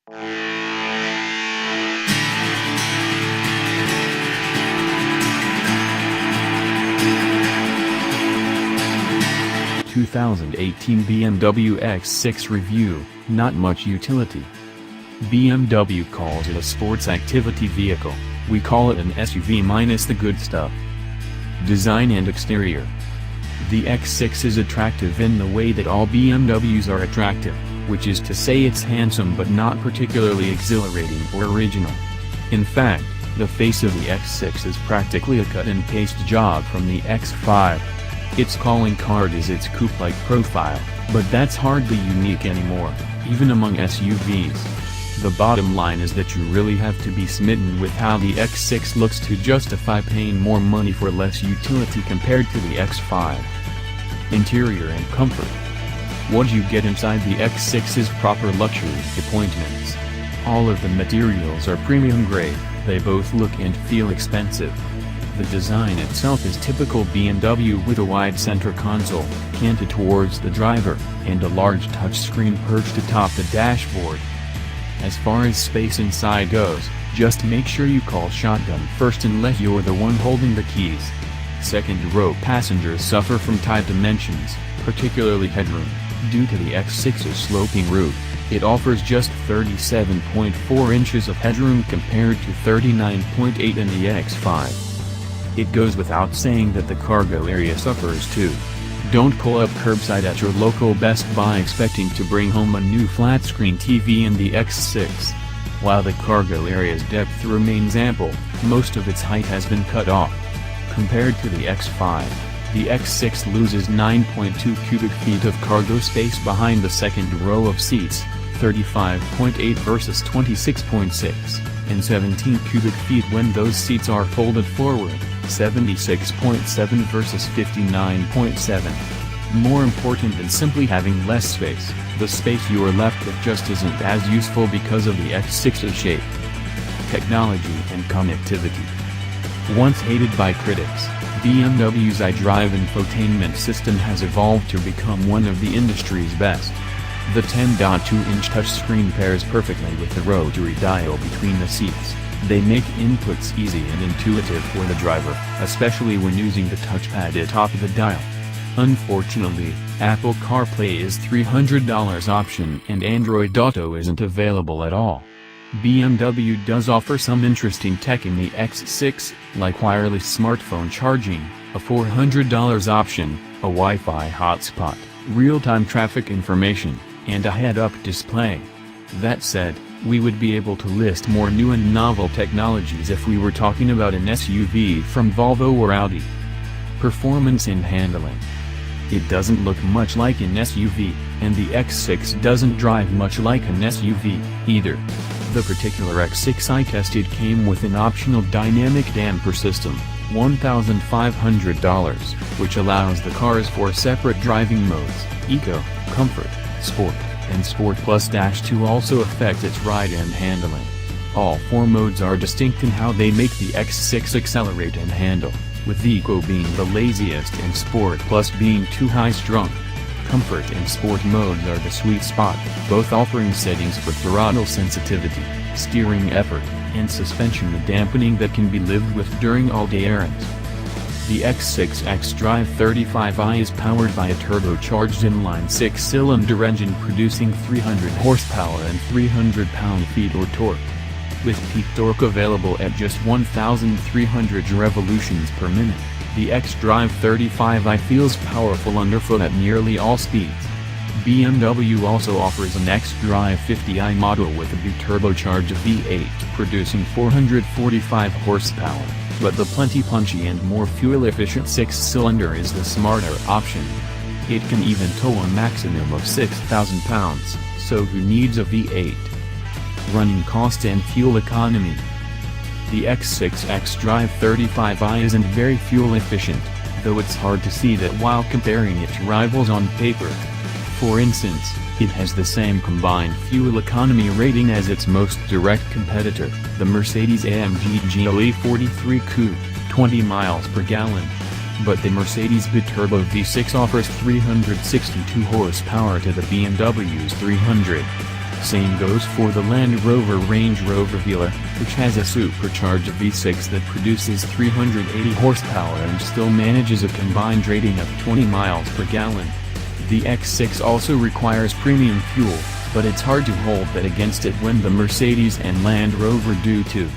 2018 BMW X6 review, not much utility. BMW calls it a sports activity vehicle, we call it an SUV minus the good stuff. Design and exterior. The X6 is attractive in the way that all BMWs are attractive, which is to say it's handsome but not particularly exhilarating or original. In fact, the face of the X6 is practically a cut-and-paste job from the X5. Its calling card is its coupe-like profile, but that's hardly unique anymore, even among SUVs. The bottom line is that you really have to be smitten with how the X6 looks to justify paying more money for less utility compared to the X5. Interior and comfort. What you get inside the X6's proper luxury appointments. All of the materials are premium grade, they both look and feel expensive. The design itself is typical BMW with a wide center console, canted towards the driver, and a large touchscreen perched atop the dashboard. As far as space inside goes, just make sure you call shotgun first unless you're the one holding the keys. Second-row passengers suffer from tight dimensions, particularly headroom, due to the X6's sloping roof. It offers just 37.4 inches of headroom compared to 39.8 in the X5. It goes without saying that the cargo area suffers too. Don't pull up curbside at your local Best Buy expecting to bring home a new flat-screen TV in the X6. While the cargo area's depth remains ample, most of its height has been cut off. Compared to the X5, the X6 loses 9.2 cubic feet of cargo space behind the second row of seats, 35.8 versus 26.6, and 17 cubic feet when those seats are folded forward, 76.7 versus 59.7. More important than simply having less space, the space you are left with just isn't as useful because of the X6's shape. Technology and connectivity. Once hated by critics, BMW's iDrive Infotainment System has evolved to become one of the industry's best. The 10.2-inch touchscreen pairs perfectly with the rotary dial between the seats. They make inputs easy and intuitive for the driver, especially when using the touchpad atop the dial. Unfortunately, Apple CarPlay is $300 option and Android Auto isn't available at all. BMW does offer some interesting tech in the X6, like wireless smartphone charging, a $400 option, a Wi-Fi hotspot, real-time traffic information, and a head-up display. That said, we would be able to list more new and novel technologies if we were talking about an SUV from Volvo or Audi. Performance and handling. It doesn't look much like an SUV, and the X6 doesn't drive much like an SUV, either. The particular X6 I tested came with an optional dynamic damper system, $1,500, which allows the car's 4 separate driving modes, Eco, Comfort, Sport, and Sport Plus to also affect its ride and handling. All 4 modes are distinct in how they make the X6 accelerate and handle, with Eco being the laziest and Sport Plus being too high-strung. Comfort and Sport modes are the sweet spot, both offering settings for throttle sensitivity, steering effort, and suspension dampening that can be lived with during all-day errands. The X6 xdrive35i is powered by a turbocharged inline 6-cylinder engine producing 300 horsepower and 300 pound-feet of torque. With peak torque available at just 1,300 revolutions per minute, the xdrive35i feels powerful underfoot at nearly all speeds. BMW also offers an xdrive50i model with a turbocharged V8 producing 445 horsepower, but the plenty punchy and more fuel-efficient 6-cylinder is the smarter option. It can even tow a maximum of 6,000 pounds, so who needs a V8? Running cost and fuel economy. The X6 xdrive35i isn't very fuel efficient, though it's hard to see that while comparing it to rivals on paper. For instance, it has the same combined fuel economy rating as its most direct competitor, the Mercedes-AMG GLE 43 Coupe, 20 miles per gallon. But the Mercedes biturbo V6 offers 362 horsepower to the BMW's 300. Same goes for the Land Rover Range Rover Velar, which has a supercharged V6 that produces 380 horsepower and still manages a combined rating of 20 miles per gallon. The X6 also requires premium fuel, but it's hard to hold that against it when the Mercedes and Land Rover do too.